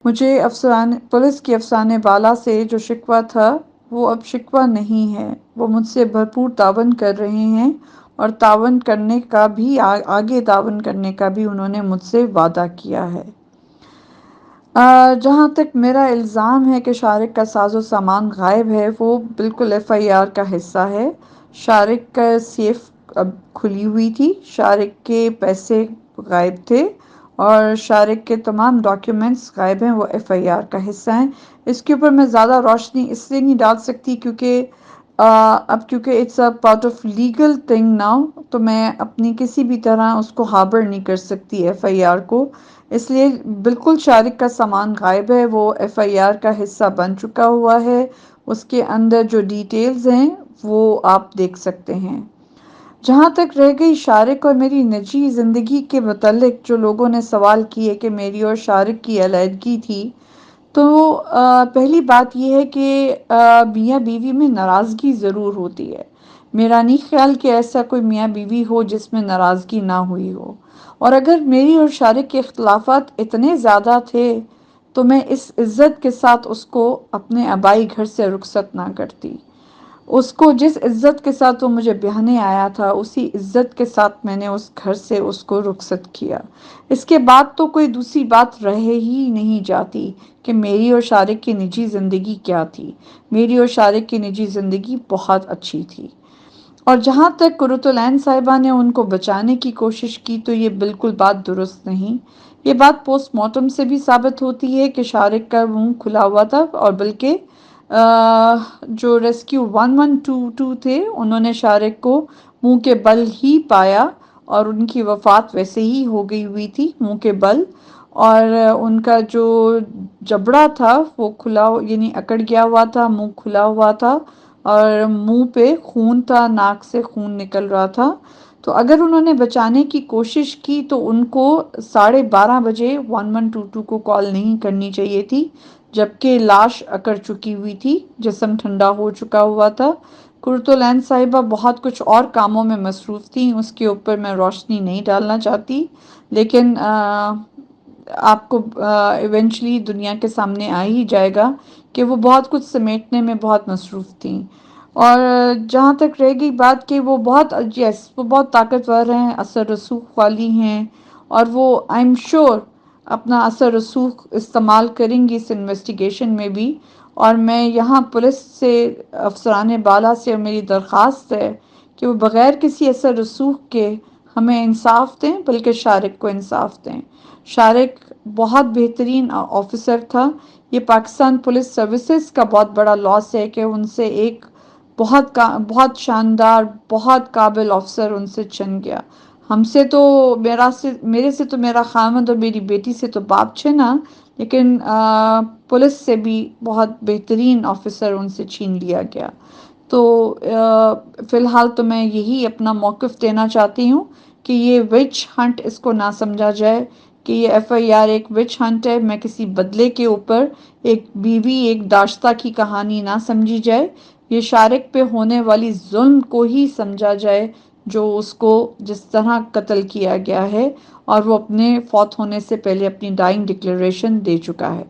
مجھے پولیس کی افسانے بالا سے جو شکوہ تھا وہ اب شکوہ نہیں ہے۔ وہ مجھ سے بھرپور تعاون کر رہے ہیں اور تعاون کرنے کا بھی آگے تعاون کرنے کا بھی انہوں نے مجھ سے وعدہ کیا ہے۔ جہاں تک میرا الزام ہے کہ شارق کا ساز و سامان غائب ہے، وہ بالکل ایف آئی آر کا حصہ ہے۔ شارق کا سیف اب کھلی ہوئی تھی، شارق کے پیسے غائب تھے اور شارق کے تمام ڈاکیومنٹس غائب ہیں، وہ ایف آئی آر کا حصہ ہیں۔ اس کے اوپر میں زیادہ روشنی اس لیے نہیں ڈال سکتی کیونکہ it's a part of legal thing now, تو میں اپنی کسی بھی طرح اس کو ہاربر نہیں کر سکتی ایف آئی آر کو، اس لیے بالکل شارق کا سامان غائب ہے، وہ ایف آئی آر کا حصہ بن چکا ہوا ہے۔ اس کے اندر جو ڈیٹیلز ہیں وہ آپ دیکھ سکتے ہیں۔ جہاں تک رہ گئی شارق اور میری نجی زندگی کے متعلق جو لوگوں نے سوال کیے کہ میری اور شارق کی علیحدگی تھی، تو پہلی بات یہ ہے کہ میاں بیوی میں ناراضگی ضرور ہوتی ہے۔ میرا نہیں خیال کہ ایسا کوئی میاں بیوی ہو جس میں ناراضگی نہ ہوئی ہو، اور اگر میری اور شارق کے اختلافات اتنے زیادہ تھے تو میں اس عزت کے ساتھ اس کو اپنے آبائی گھر سے رخصت نہ کرتی۔ اس کو جس عزت کے ساتھ وہ مجھے بیاہنے آیا تھا، اسی عزت کے ساتھ میں نے اس گھر سے اس کو رخصت کیا۔ اس کے بعد تو کوئی دوسری بات رہ ہی نہیں جاتی کہ میری اور شارق کی نجی زندگی کیا تھی۔ میری اور شارق کی نجی زندگی بہت اچھی تھی۔ اور جہاں تک قرۃ العین صاحبہ نے ان کو بچانے کی کوشش کی، تو یہ بالکل بات درست نہیں۔ یہ بات پوسٹ مارٹم سے بھی ثابت ہوتی ہے کہ شارق کا منہ کھلا ہوا تھا، اور بلکہ جو ریسکیو 1122 تھے انہوں نے شارق کو منہ کے بل ہی پایا، اور ان کی وفات ویسے ہی ہو گئی ہوئی تھی منہ کے بل، اور ان کا جو جبڑا تھا وہ کھلا یعنی اکڑ گیا ہوا تھا، منہ کھلا ہوا تھا اور منہ پہ خون تھا، ناک سے خون نکل رہا تھا۔ تو اگر انہوں نے بچانے کی کوشش کی تو ان کو 12:30 بجے 1122 کو کال نہیں کرنی چاہیے تھی، جبکہ لاش اکڑ چکی ہوئی تھی، جسم ٹھنڈا ہو چکا ہوا تھا۔ قرۃ العین صاحبہ بہت کچھ اور کاموں میں مصروف تھیں، اس کے اوپر میں روشنی نہیں ڈالنا چاہتی، لیکن آپ کو ایونچولی دنیا کے سامنے آ ہی جائے گا کہ وہ بہت کچھ سمیٹنے میں بہت مصروف تھیں۔ اور جہاں تک رہ گئی بات کہ وہ بہت طاقتور ہیں، اثر رسوخ والی ہیں، اور وہ آئی ایم شور اپنا اثر رسوخ استعمال کریں گی اس انویسٹیگیشن میں بھی، اور میں یہاں پولیس سے، افسران بالا سے میری درخواست ہے کہ وہ بغیر کسی اثر رسوخ کے ہمیں انصاف دیں، بلکہ شارق کو انصاف دیں۔ شارق بہت بہترین آفیسر تھا۔ یہ پاکستان پولیس سروسز کا بہت بڑا لاس ہے کہ ان سے ایک بہت شاندار، بہت قابل آفسر ان سے چن گیا۔ میرے سے تو میرا خامد اور میری بیٹی سے تو باپ چھنا، لیکن پولیس سے بھی بہت بہترین آفیسر ان سے چھین لیا گیا۔ تو فی الحال تو میں یہی اپنا موقف دینا چاہتی ہوں کہ یہ وچ ہنٹ اس کو نہ سمجھا جائے کہ یہ ایف آئی آر ایک وچ ہنٹ ہے، میں کسی بدلے کے اوپر ایک بیوی، ایک داشتہ کی کہانی نہ سمجھی جائے، یہ شارق پہ ہونے والی ظلم کو ہی سمجھا جائے، جو اس کو جس طرح قتل کیا گیا ہے، اور وہ اپنے فوت ہونے سے پہلے اپنی ڈائنگ ڈکلیریشن دے چکا ہے۔